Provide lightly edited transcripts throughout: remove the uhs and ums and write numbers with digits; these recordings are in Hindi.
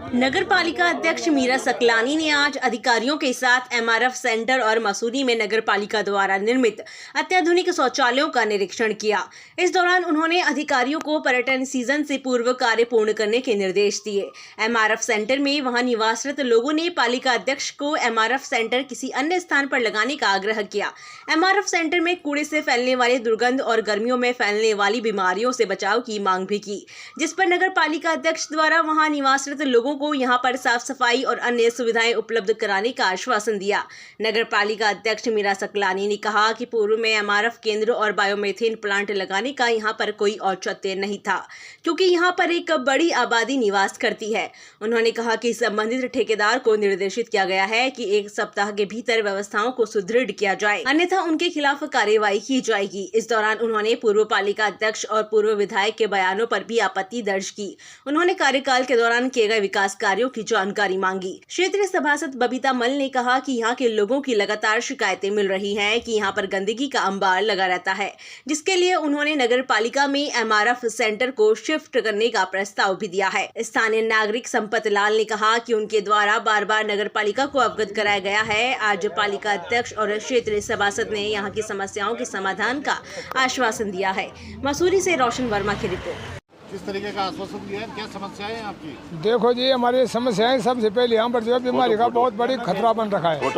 नगर पालिका अध्यक्ष मीरा सकलानी ने आज अधिकारियों के साथ एमआरएफ सेंटर और मसूरी में नगर पालिका द्वारा निर्मित अत्याधुनिक शौचालयों का निरीक्षण किया। इस दौरान उन्होंने अधिकारियों को पर्यटन सीजन से पूर्व कार्य पूर्ण करने के निर्देश दिए। एमआरएफ सेंटर में वहां निवासरत लोगों ने पालिका अध्यक्ष को एमआरएफ सेंटर किसी अन्य स्थान पर लगाने का आग्रह किया। एमआरएफ सेंटर में कूड़े से फैलने वाली दुर्गंध और गर्मियों में फैलने वाली बीमारियों से बचाव की मांग भी की, जिस पर नगर पालिका अध्यक्ष द्वारा वहां निवासरत लोगों को यहां पर साफ सफाई और अन्य सुविधाएं उपलब्ध कराने का आश्वासन दिया। नगर पालिका अध्यक्ष मीरा सकलानी ने कहा कि पूर्व में एमआरएफ केंद्र और बायोमीथेन प्लांट लगाने का यहां पर कोई औचित्य नहीं था, क्योंकि यहां पर एक बड़ी आबादी निवास करती है। उन्होंने कहा कि संबंधित ठेकेदार को निर्देशित किया गया है कि 1 सप्ताह के भीतर व्यवस्थाओं को सुदृढ़ किया जाए, अन्यथा उनके खिलाफ कार्यवाही की जाएगी। इस दौरान उन्होंने पूर्व पालिका अध्यक्ष और पूर्व विधायक के बयानों पर भी आपत्ति दर्ज की। उन्होंने कार्यकाल के दौरान किए गए विकास कार्यों की जानकारी मांगी। क्षेत्रीय सभासद बबीता मल ने कहा कि यहाँ के लोगों की लगातार शिकायतें मिल रही हैं कि यहाँ पर गंदगी का अंबार लगा रहता है, जिसके लिए उन्होंने नगर पालिका में एमआरएफ सेंटर को शिफ्ट करने का प्रस्ताव भी दिया है। स्थानीय नागरिक संपत लाल ने कहा कि उनके द्वारा बार बार नगर पालिका को अवगत कराया गया है। आज पालिका अध्यक्ष और क्षेत्रीय सभासद ने यहाँ की समस्याओं के समाधान का आश्वासन दिया है। मसूरी से रोशन वर्मा की रिपोर्ट। किस तरीके का आश्वासन दिया है, क्या समस्याएं हैं आपकी? देखो जी, हमारी समस्याएं सबसे पहले यहाँ पर जो है बीमारी का बहुत बड़ी खतरा बन रखा है।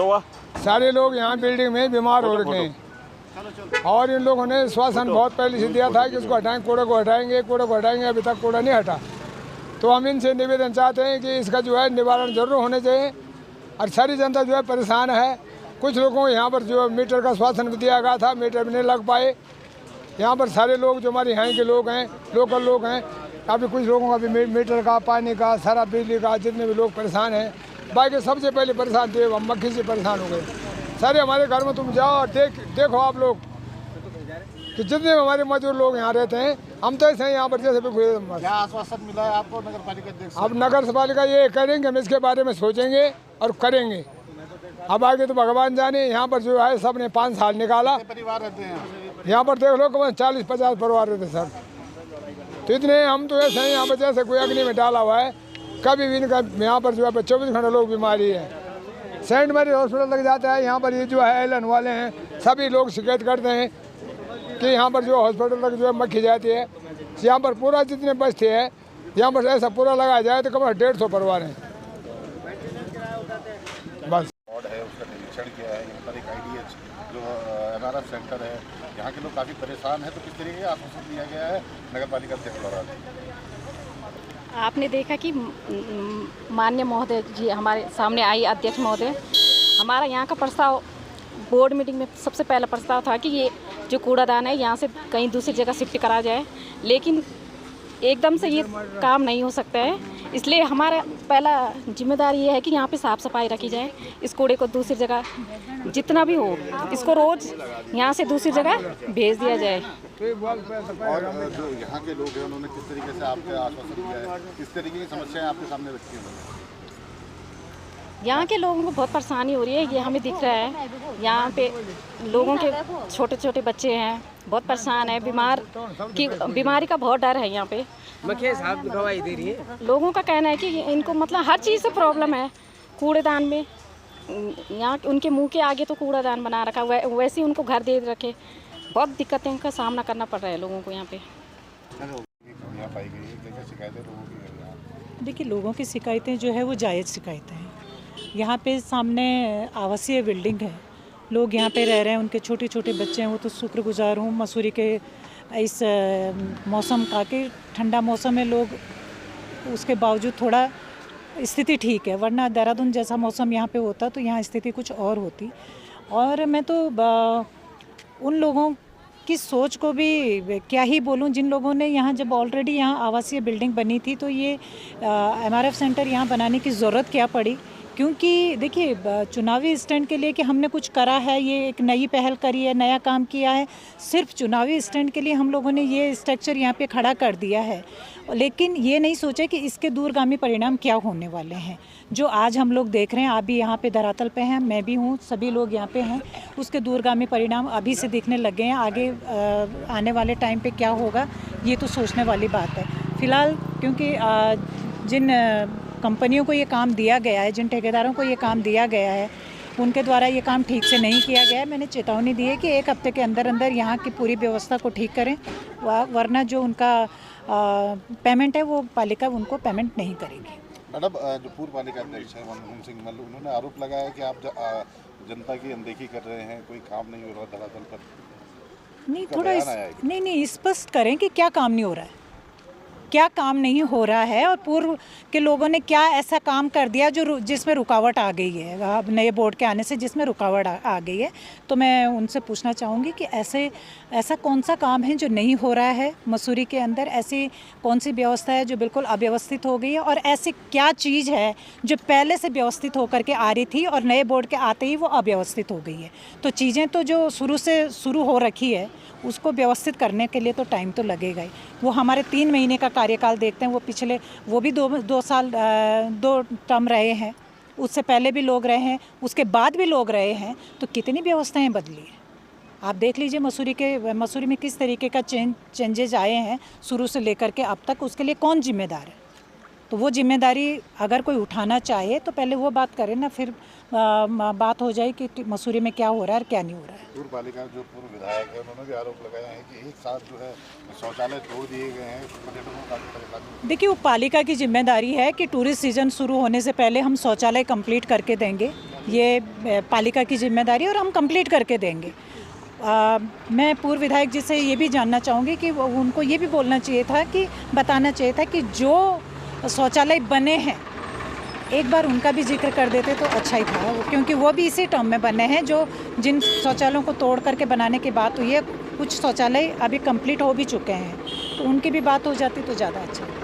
सारे लोग यहाँ बिल्डिंग में बीमार हो रखे हैं और इन लोगों ने श्वासन बहुत पहले से दिया था कि उसको हटाएंगे, कूड़े को हटाएंगे। अभी तक कूड़ा नहीं हटा। तो हम इनसे निवेदन चाहते हैं कि इसका जो है निवारण जरूर होने चाहिए। और सारी जनता जो है परेशान है। कुछ लोगों को यहाँ पर जो मीटर का श्वासन भी दिया गया था, मीटर भी नहीं लग पाए। यहाँ पर सारे लोग जो हमारे यहाँ के लोग हैं, लोकल लोग हैं, अभी कुछ लोगों का भी मीटर का, पानी का, सारा बिजली का, जितने भी लोग परेशान हैं। बाकी सबसे पहले परेशान थे हम, मक्खी से परेशान हो गए सारे। हमारे घर में तुम जाओ और देखो आप लोग कि जितने हमारे मजदूर लोग यहाँ रहते हैं, हम तो ऐसे हैं यहाँ पर जैसे क्या आश्वासन मिला है आपको नगर पालिका अध्यक्ष? अब नगर पालिका ये करेंगे, हम इसके बारे में सोचेंगे और करेंगे। अब आगे तो भगवान जाने। यहाँ पर जो है सब ने 5 साल निकाला। परिवार रहते हैं यहाँ पर, देख लो कम 40-50 परिवार रहते सर। तो इतने हम तो ऐसे हैं यहाँ पर जैसे कोई अग्नि में डाला हुआ है। कभी भी इनका यहाँ पर जो है 24 घंटे लोग बीमारी है। सेंट मैरी हॉस्पिटल लग जाता है। यहाँ पर ये जो है एलन वाले हैं, सभी लोग शिकायत करते हैं कि यहाँ पर जो हॉस्पिटल तक जो है मक्खी जाती है। यहाँ पर पूरा जितने बस्ते हैं, यहाँ पर ऐसा पूरा लगाया जाए तो कम 150 परिवार हैं बस। है उसका निरीक्षण किया है। यहाँ पर एक आईडीएच जो एमआरएफ सेंटर है, यहाँ के लोग काफ़ी परेशान हैं। तो किस तरीके का आश्वासन दिया गया है नगर पालिका अध्यक्ष द्वारा? आपने देखा कि माननीय महोदय जी हमारे सामने आई, अध्यक्ष महोदय, हमारा यहाँ का प्रस्ताव बोर्ड मीटिंग में सबसे पहला प्रस्ताव था कि ये जो कूड़ादान है यहाँ से कहीं दूसरी जगह शिफ्ट करा जाए, लेकिन एकदम से ये काम नहीं हो सकता है। इसलिए हमारा पहला जिम्मेदारी ये है कि यहाँ पे साफ़ सफाई रखी जाए। इस कूड़े को दूसरी जगह जितना भी हो, इसको रोज़ यहाँ से दूसरी जगह भेज दिया जाए। और जो यहाँ के लोग हैं उन्होंने किस तरीके से आपको आश्वासन दिया है, किस तरीके की समस्याएं आपके सामने रखी हैं? यहाँ के लोगों को बहुत परेशानी हो रही है, ये हमें दिख रहा है। यहाँ पे लोगों के छोटे छोटे बच्चे हैं, बहुत परेशान है। बीमारी का बहुत डर है यहाँ पे। गवाही दे रही है। लोगों का कहना है कि इनको मतलब हर चीज़ से प्रॉब्लम है। कूड़ेदान में यहाँ उनके मुंह के आगे तो कूड़ादान बना रखा, वैसे ही उनको घर दे रखे। बहुत दिक्कतें का सामना करना पड़ रहा है लोगों को यहाँ पे। देखिए, लोगों की शिकायतें जो है वो जायज़ शिकायतें हैं। यहाँ पे सामने आवासीय बिल्डिंग है, लोग यहाँ पे रह रहे हैं, उनके छोटे छोटे बच्चे हैं। वो तो शुक्रगुजार हूँ मसूरी के इस मौसम का कि ठंडा मौसम है, लोग उसके बावजूद थोड़ा स्थिति ठीक है। वरना देहरादून जैसा मौसम यहाँ पे होता तो यहाँ स्थिति कुछ और होती। और मैं तो उन लोगों की सोच को भी क्या ही बोलूं, जिन लोगों ने यहाँ जब ऑलरेडी यहाँ आवासीय बिल्डिंग बनी थी तो ये एमआरएफ सेंटर यहाँ बनाने की ज़रूरत क्या पड़ी? क्योंकि देखिए, चुनावी स्टैंड के लिए कि हमने कुछ करा है, ये एक नई पहल करी है, नया काम किया है, सिर्फ चुनावी स्टैंड के लिए हम लोगों ने ये स्ट्रक्चर यहाँ पे खड़ा कर दिया है, लेकिन ये नहीं सोचा कि इसके दूरगामी परिणाम क्या होने वाले हैं। जो आज हम लोग देख रहे हैं, आप भी यहाँ पे धरातल पे हैं, मैं भी हूँ, सभी लोग यहाँ पे हैं, उसके दूरगामी परिणाम अभी से दिखने लगे हैं। आगे आने वाले टाइम पे क्या होगा ये तो सोचने वाली बात है। फ़िलहाल क्योंकि जिन कंपनियों को ये काम दिया गया है, जिन ठेकेदारों को ये काम दिया गया है, उनके द्वारा ये काम ठीक से नहीं किया गया है। मैंने चेतावनी दी है कि 1 हफ्ते के अंदर अंदर यहाँ की पूरी व्यवस्था को ठीक करें, वरना जो उनका पेमेंट है वो पालिका उनको पेमेंट नहीं करेगी। मैडम, जो पूर्व पालिका अध्यक्ष है मनमोहन सिंह मल्ल, उन्होंने आरोप लगाया कि आप जनता की अनदेखी कर रहे हैं, कोई काम नहीं हो रहा धरातल पर। नहीं, थोड़ा नहीं स्पष्ट करें कि क्या काम नहीं हो रहा है, क्या काम नहीं हो रहा है, और पूर्व के लोगों ने क्या ऐसा काम कर दिया जो जिसमें रुकावट आ गई है, अब नए बोर्ड के आने से जिसमें रुकावट आ गई है। तो मैं उनसे पूछना चाहूँगी कि ऐसा कौन सा काम है जो नहीं हो रहा है मसूरी के अंदर, ऐसी कौन सी व्यवस्था है जो बिल्कुल अव्यवस्थित हो गई है, और ऐसी क्या चीज़ है जो पहले से व्यवस्थित होकर के आ रही थी और नए बोर्ड के आते ही वो अव्यवस्थित हो गई है। तो चीज़ें तो जो शुरू हो रखी है उसको व्यवस्थित करने के लिए तो टाइम तो लगेगा ही। वो हमारे 3 महीने का कार्यकाल देखते हैं, वो भी 2 साल 2 टर्म रहे हैं, उससे पहले भी लोग रहे हैं, उसके बाद भी लोग रहे हैं, तो कितनी व्यवस्थाएं बदली हैं। आप देख लीजिए मसूरी में किस तरीके का चेंजेज आए हैं शुरू से लेकर के अब तक, उसके लिए कौन जिम्मेदार है। तो वो जिम्मेदारी अगर कोई उठाना चाहे तो पहले वो बात करे ना, फिर बात हो जाए कि मसूरी में क्या हो रहा है और क्या नहीं हो रहा है। पूर्व पालिका जो पूर्व विधायक है उन्होंने भी आरोप लगाया है कि एक साथ जो है शौचालय तोड़ दिए गए हैं, पर्यटकों को काफ़ी परेशानी। देखिए, वो पालिका की जिम्मेदारी है कि टूरिस्ट सीजन शुरू होने से पहले हम शौचालय कंप्लीट करके देंगे, ये पालिका की जिम्मेदारी है और हम कंप्लीट करके देंगे। मैं पूर्व विधायक जी से ये भी जानना चाहूँगी कि उनको ये भी बोलना चाहिए था, कि बताना चाहिए था कि जो शौचालय बने हैं एक बार उनका भी जिक्र कर देते तो अच्छा ही था, क्योंकि वो भी इसी टर्म में बने हैं। जिन शौचालयों को तोड़ करके बनाने की बात हुई है, कुछ शौचालय अभी कंप्लीट हो भी चुके हैं, तो उनकी भी बात हो जाती तो ज़्यादा अच्छा है।